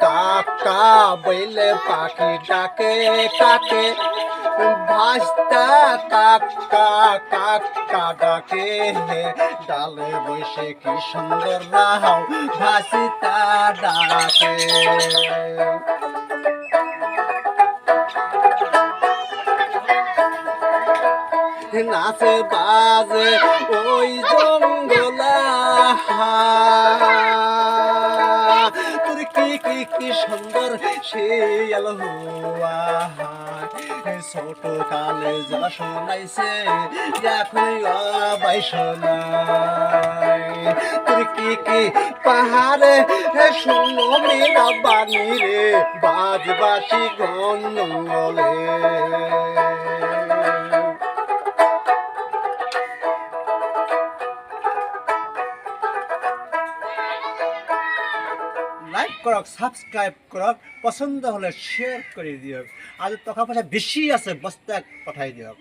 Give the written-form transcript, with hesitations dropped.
কাকা বইলে পাখি ডাকে কাকে ভাসতা কাকা কাকা ডাকে ডালে বসে কি সুন্দর রাহাও ভাসিতা ডাকে নাচে বাজে ওই জঙ্গলা তোর কি সুন্দর সে এলো ছোট কালে যা শোনাইছে এখন বাই শোনাই তোর কি পাহাড়ে শুনো মেরা বাণী রে বাজবাসী গঙ্গলে লাইক করক সাবস্ক্রাইব করক পছন্দ হলে শেয়ার করে দিও আর টাকা পয়সা বেশি আছে বস্তা পাঠাই দিও।